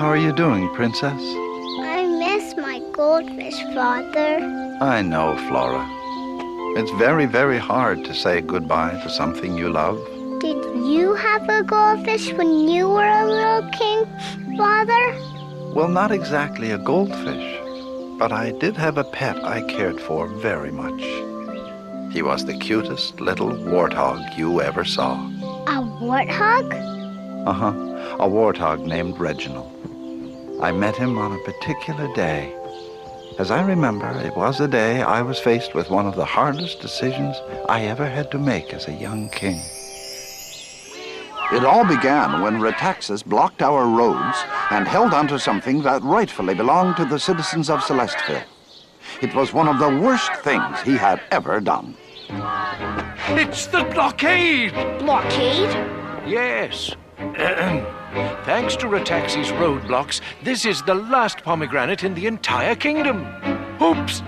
How are you doing, Princess? I miss my goldfish, Father. I know, Flora. It's very, very hard to say goodbye to something you love. Did you have a goldfish when you were a little king, Father? Well, not exactly a goldfish, but I did have a pet I cared for very much. He was the cutest little warthog you ever saw. A warthog? Uh-huh, a warthog named Reginald. I met him on a particular day. As I remember, it was a day I was faced with one of the hardest decisions I ever had to make as a young king. It all began when Retaxas blocked our roads and held onto something that rightfully belonged to the citizens of Celesteville. It was one of the worst things he had ever done. It's the blockade! Blockade? Yes. Thanks to Retaxi's roadblocks, this is the last pomegranate in the entire kingdom. Oops!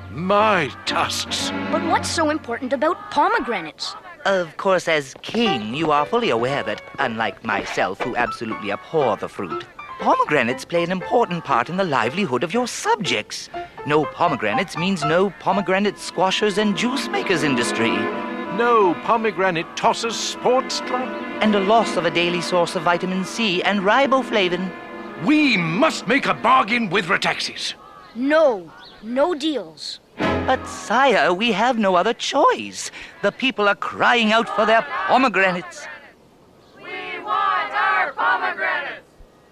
My tusks. But what's so important about pomegranates? Of course, as king, you are fully aware that, unlike myself, who absolutely abhor the fruit, pomegranates play an important part in the livelihood of your subjects. No pomegranates means no pomegranate squashers and juice makers industry. No pomegranate tossers sports club. And a loss of a daily source of vitamin C and riboflavin. We must make a bargain with Retaxis. No deals. But, sire, we have no other choice. The people are crying out for their pomegranates. We want our pomegranates!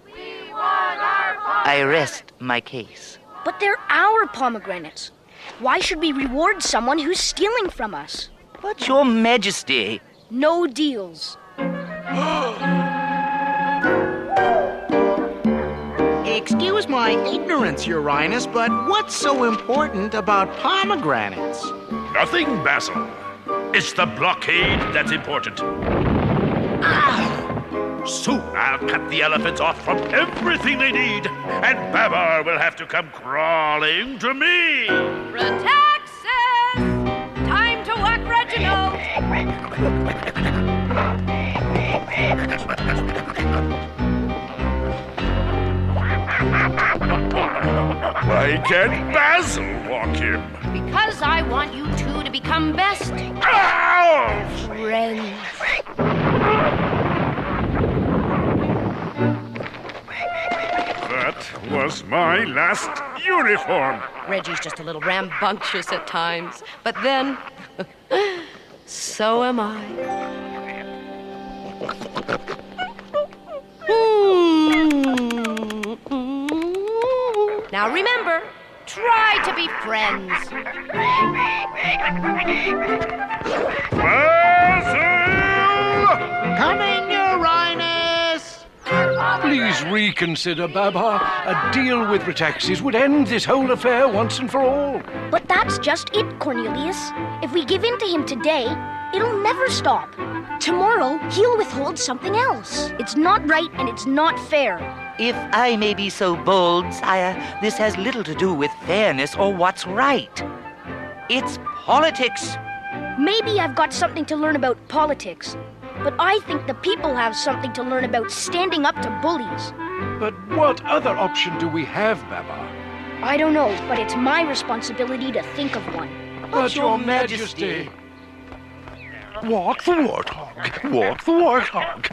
We want our pomegranates! I rest my case. But they're our pomegranates. Why should we reward someone who's stealing from us? But, Your Majesty... No deals. Excuse my ignorance, Your Highness, but what's so important about pomegranates? Nothing, Basil. It's the blockade that's important. Soon I'll cut the elephants off from everything they need, and Babar will have to come crawling to me. Retaxis! Time to whack Reginald! Why can't Basil walk him? Because I want you two to become best Ow! friends. That was my last uniform. Reggie's just a little rambunctious at times, but then, so am I. Now remember, try to be friends. Basil! Coming, Your Highness! Please reconsider, Babar. A deal with Retaxis would end this whole affair once and for all. But that's just it, Cornelius. If we give in to him today, it'll never stop. Tomorrow, he'll withhold something else. It's not right and it's not fair. If I may be so bold, sire, this has little to do with fairness or what's right. It's politics. Maybe I've got something to learn about politics, but I think the people have something to learn about standing up to bullies. But what other option do we have, Babar? I don't know, but it's my responsibility to think of one. But Your Majesty... Walk the warthog. Walk the warthog.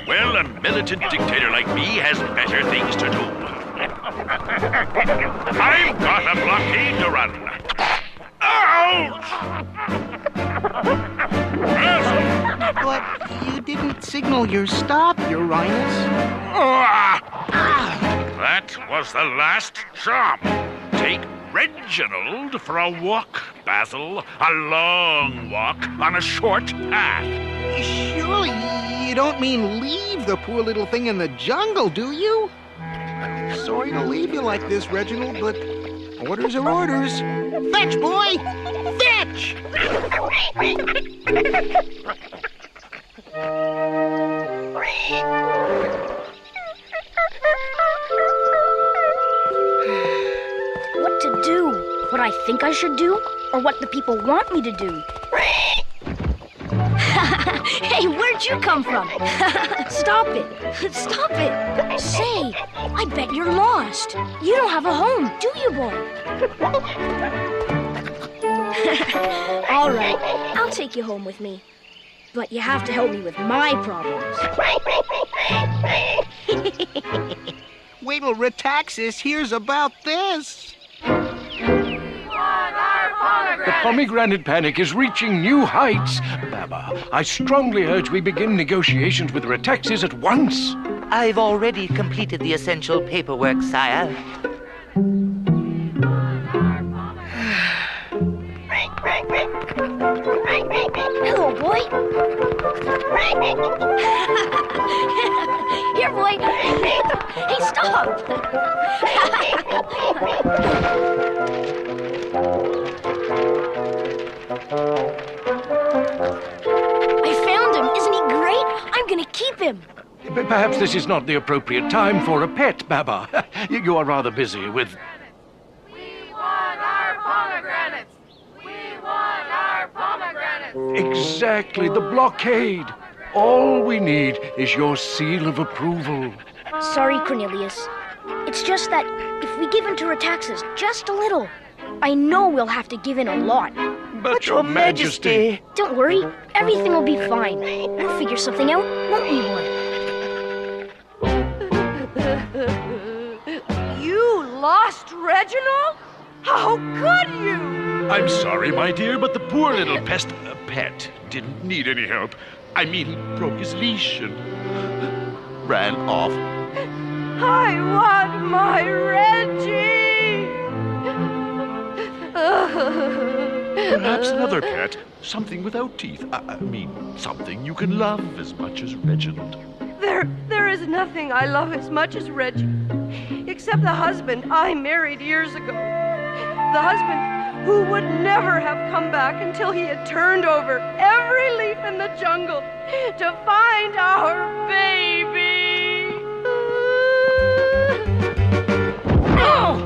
Well, a militant dictator like me has better things to do. I've got a blockade to run. Ouch! But you didn't signal your stop, Your Highness. That was the last job. Take Reginald for a walk, Basil. A long walk on a short path. Surely you don't mean leave the poor little thing in the jungle, do you? Sorry to leave you like this, Reginald, but orders are orders. Fetch, boy! Fetch! What to do? What I think I should do? Or what the people want me to do? Hey, where'd you come from? Stop it. Stop it. Say, I bet you're lost. You don't have a home, do you, boy? All right, I'll take you home with me. But you have to help me with my problems. Wait till Retaxis hears about this. The pomegranate panic is reaching new heights. Babar, I strongly urge we begin negotiations with Retaxis at once. I've already completed the essential paperwork, sire. Hello, boy. Here, boy. Hey, stop. I found him. Isn't he great? I'm going to keep him. But perhaps this is not the appropriate time for a pet, Babar. You are rather busy with... We want our pomegranates! We want our pomegranates! Exactly, the blockade. All we need is your seal of approval. Sorry, Cornelius. It's just that if we give in to Retaxis just a little, I know we'll have to give in a lot. But your Majesty... Don't worry. Everything will be fine. We'll figure something out, won't we, boy? You lost Reginald? How could you? I'm sorry, my dear, but the poor little pet didn't need any help. I mean, he broke his leash and ran off. I want my Reggie! Perhaps another pet, something without teeth. I mean, something you can love as much as Reginald. There is nothing I love as much as Reggie, except the husband I married years ago. The husband who would never have come back until he had turned over every leaf in the jungle to find our baby. Oh!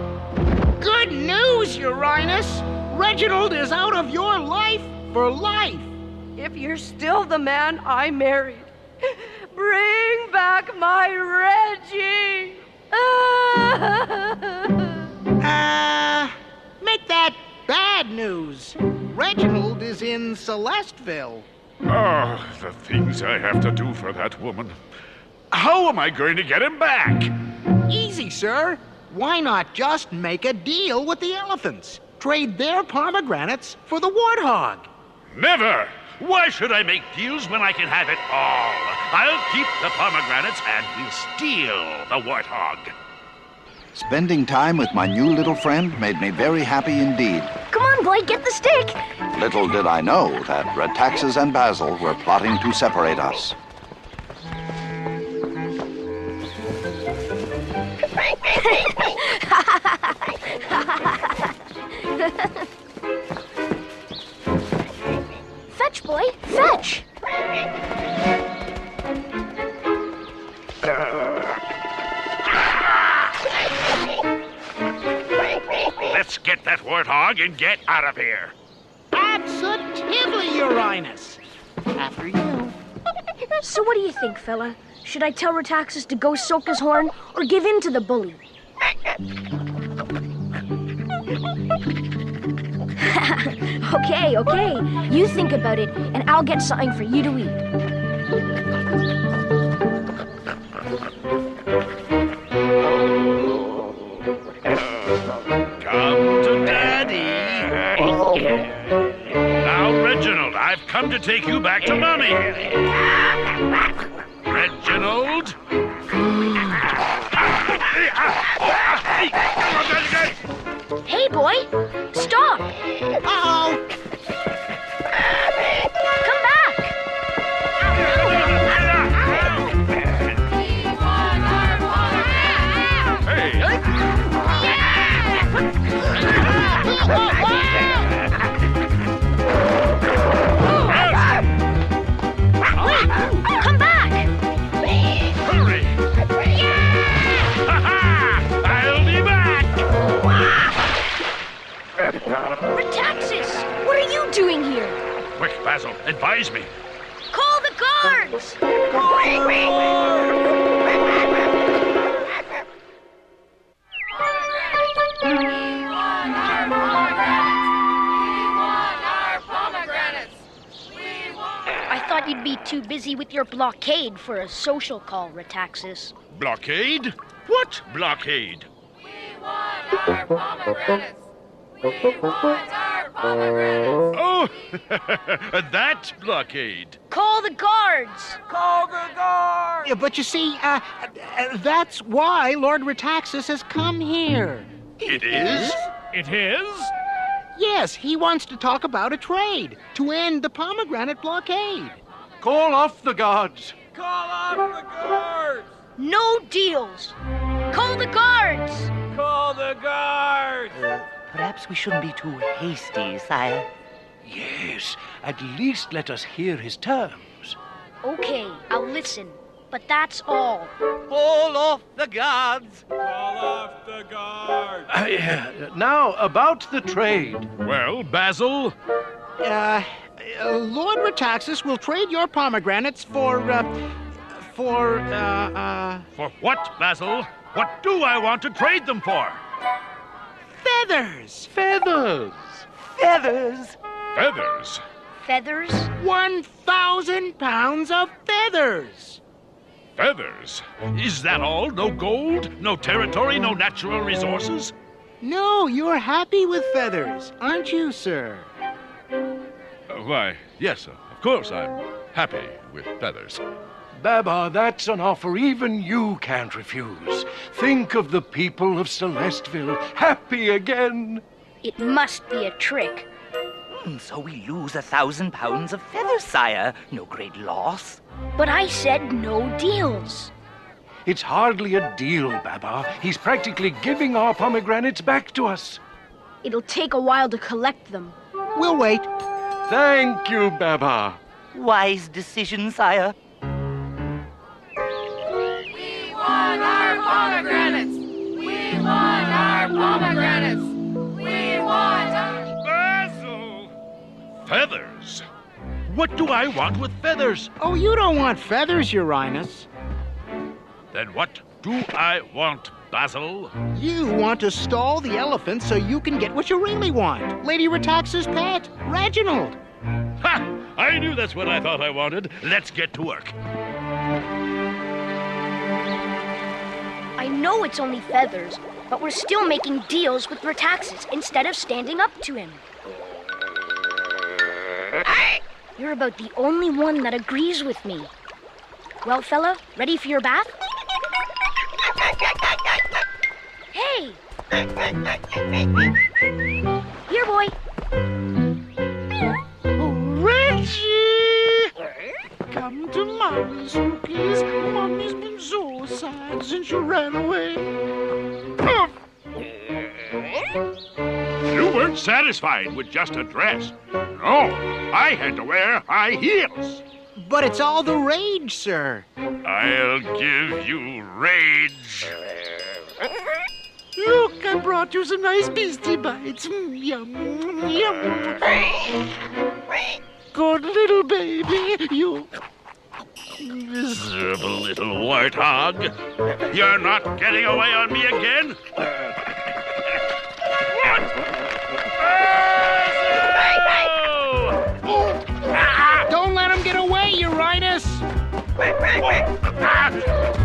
Good news, Uranus! Reginald is out of your life for life. If you're still the man I married, bring back my Reggie. Make that bad news. Reginald is in Celesteville. Oh, the things I have to do for that woman. How am I going to get him back? Easy, sir. Why not just make a deal with the elephants? Trade their pomegranates for the warthog. Never! Why should I make deals when I can have it all? I'll keep the pomegranates and we'll steal the warthog. Spending time with my new little friend made me very happy indeed. Come on, boy, get the stick. Little did I know that Retaxis and Basil were plotting to separate us. Fetch, boy, fetch. Let's get that warthog and get out of here. Absolutely, Uranus. After you. So what do you think, fella? Should I tell Retaxis to go soak his horn or give in to the bully? Okay. You think about it, and I'll get something for you to eat. Come to Daddy. Now, Reginald, I've come to take you back to Mommy. Reginald? Hey, boy, stop! Uh-oh! Come back! Come back! Hurry! I'll be back! Retaxis, what are you doing here? Quick, Basil, advise me. guards! I thought you'd be too busy with your blockade for a social call, Retaxis. Blockade? What blockade? Oh, that blockade. Call the guards! Yeah, but you see, that's why Lord Retaxis has come here. It is? It is? Yes, he wants to talk about a trade to end the pomegranate blockade. Call off the guards. No deals! Call the guards! Perhaps we shouldn't be too hasty, sire. Yes, at least let us hear his terms. Okay, I'll listen. But that's all. Call off the guards! Now, about the trade. Well, Basil, Lord Retaxis will trade your pomegranates for for what, Basil? What do I want to trade them for? feathers. Feathers. Feathers! Feathers. Feathers? 1,000 pounds of feathers. Feathers? Is that all? No gold? No territory? No natural resources? No, you're happy with feathers, aren't you, sir? Why, yes, of course I'm happy with feathers. Babar, that's an offer even you can't refuse. Think of the people of Celestville, happy again. It must be a trick. So we lose 1,000 pounds of feathers, sire. No great loss. But I said no deals. It's hardly a deal, Babar. He's practically giving our pomegranates back to us. It'll take a while to collect them. We'll wait. Thank you, Babar. Wise decision, sire. Basil! Feathers? What do I want with feathers? Oh, you don't want feathers, Uranus. Then what do I want, Basil? You want to stall the elephant so you can get what you really want. Lady Retax's pet, Reginald. Ha! I knew that's what I thought I wanted. Let's get to work. I know it's only feathers, but we're still making deals with Retaxis instead of standing up to him. You're about the only one that agrees with me. Well, fella, ready for your bath? Hey! Here, boy. Reggie! Come to Mommy's, you please. Mommy's been so sad since you ran away. You weren't satisfied with just a dress. No, I had to wear high heels. But it's all the rage, sir. I'll give you rage. Look, I brought you some nice beastie bites. Yum, yum. Good little baby, you... Miserable little warthog. You're not getting away on me again? What? Don't let him get away, Uranus!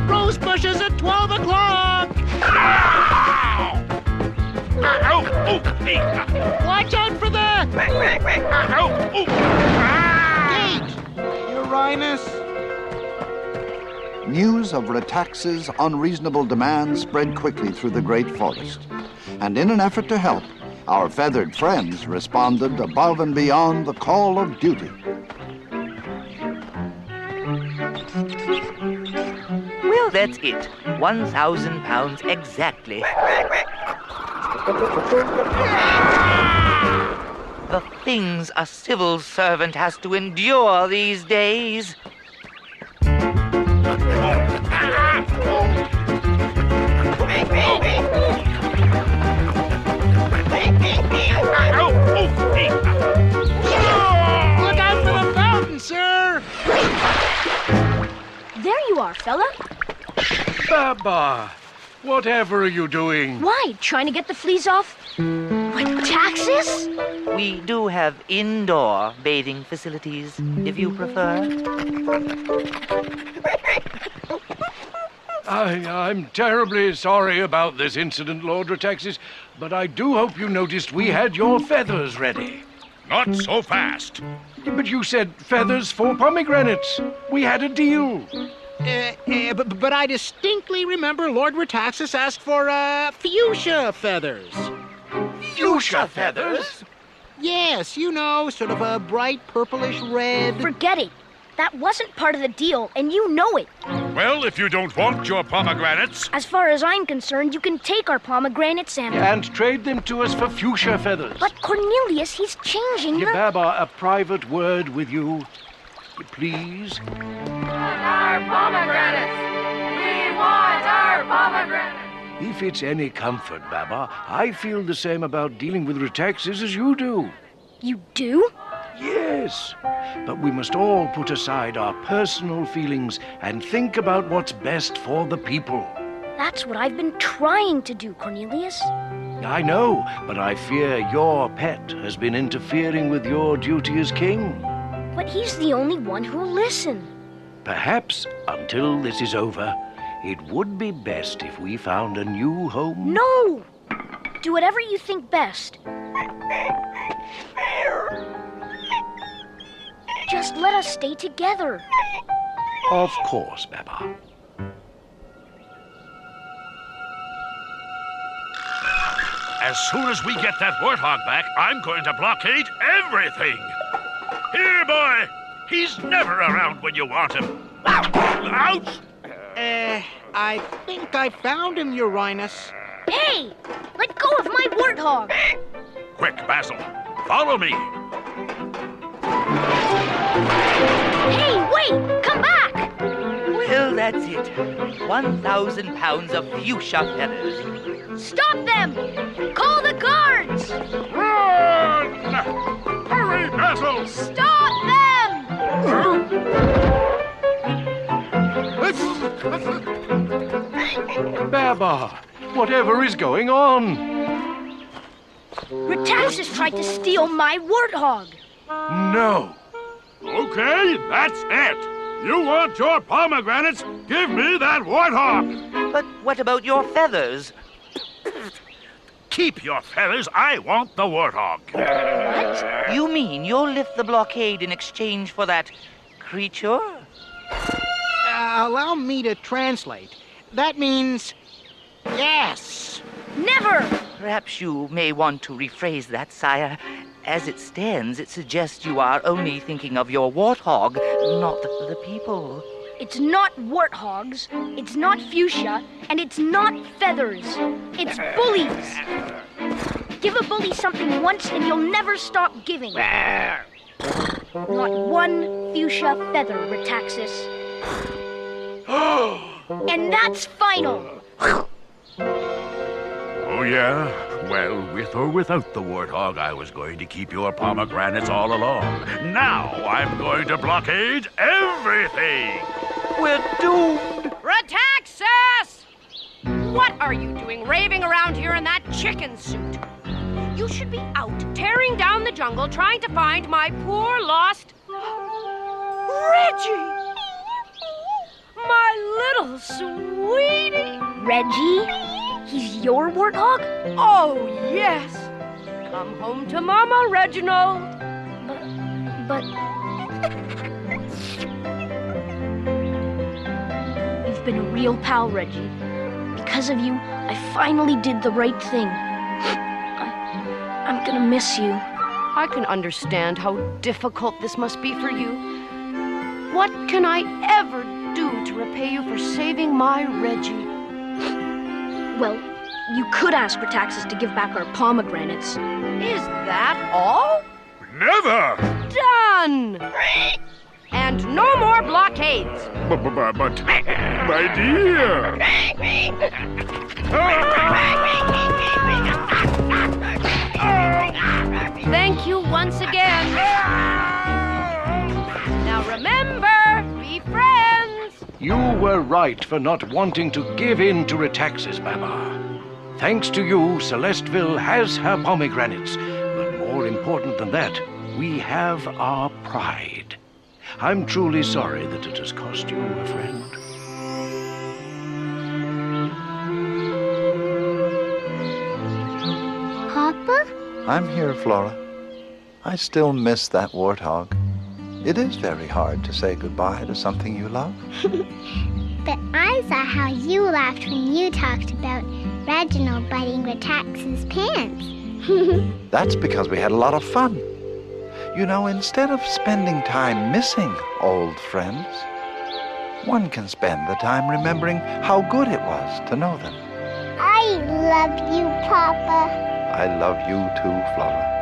Rose bushes at 12 o'clock! Watch out for the... Gate! Uranus! News of Retax's unreasonable demands spread quickly through the great forest. And in an effort to help, our feathered friends responded above and beyond the call of duty. Well, that's it. 1,000 pounds exactly. The things a civil servant has to endure these days. Look out for the fountain, sir! Babar, fella. Babar, whatever are you doing? Why? Trying to get the fleas off? Retaxis? We do have indoor bathing facilities, if you prefer. I'm terribly sorry about this incident, Lord Retaxis, but I do hope you noticed we had your feathers ready. Not so fast. But you said feathers for pomegranates. We had a deal. But I distinctly remember Lord Retaxis asked for, fuchsia feathers. Fuchsia feathers? Yes, you know, sort of a bright purplish red. Forget it. That wasn't part of the deal, and you know it. Well, if you don't want your pomegranates, As far as I'm concerned, you can take our pomegranates And trade them to us for fuchsia feathers. But Cornelius, he's changing the... Babar, a private word with you. Please? Our pomegranates! We want our pomegranates! If it's any comfort, Babar, I feel the same about dealing with Retaxis as you do. You do? Yes, but we must all put aside our personal feelings and think about what's best for the people. That's what I've been trying to do, Cornelius. I know, but I fear your pet has been interfering with your duty as king. But he's the only one who'll listen. Perhaps, until this is over, it would be best if we found a new home. No! Do whatever you think best. Just let us stay together. Of course, Babar. as soon as we get that warthog back, I'm going to blockade everything. Here, boy! He's never around when you want him. Ouch! I think I found him, Uranus. Hey! Let go of my warthog! Quick, Basil. Follow me. Hey, wait! Come back! Well, that's it. 1,000 pounds of fuchsia feathers. Stop them! Call the guards! Run! Hurry, Basil! Stop them! Babar, whatever is going on? Retaxis tried to steal my warthog. No. Okay, that's it. You want your pomegranates? Give me that warthog. But what about your feathers? Keep your feathers. I want the warthog. What? You mean you'll lift the blockade in exchange for that creature? Allow me to translate. That means yes. Never! Perhaps you may want to rephrase that, sire. As it stands, it suggests you are only thinking of your warthog, not the people. It's not warthogs, it's not fuchsia, and it's not feathers. It's bullies. Give a bully something once and you'll never stop giving. Not one fuchsia feather, Retaxis. And that's final. Oh, yeah? Well, with or without the warthog, I was going to keep your pomegranates all along. Now I'm going to blockade everything. We're doomed! Retaxis! What are you doing raving around here in that chicken suit? You should be out tearing down the jungle trying to find my poor lost Reggie! My little sweetie! Reggie? He's your warthog? Oh, yes! Come home to Mama, Reginald! But... You've been a real pal, Reggie. Because of you, I finally did the right thing. I'm gonna miss you. I can understand how difficult this must be for you. What can I ever do to repay you for saving my Reggie? Well, you could ask Retaxis to give back our pomegranates. Is that all? Never! Done! And no more blockades. But, my dear! Thank you once again. Now remember, be friends. You were right for not wanting to give in to Retaxas, Babar. Thanks to you, Celestville has her pomegranates. But more important than that, we have our pride. I'm truly sorry that it has cost you a friend. Papa? I'm here, Flora. I still miss that warthog. It is very hard to say goodbye to something you love. But I saw how you laughed when you talked about Reginald biting Retax's pants. That's because we had a lot of fun. You know, instead of spending time missing old friends, one can spend the time remembering how good it was to know them. I love you, Papa. I love you too, Flora.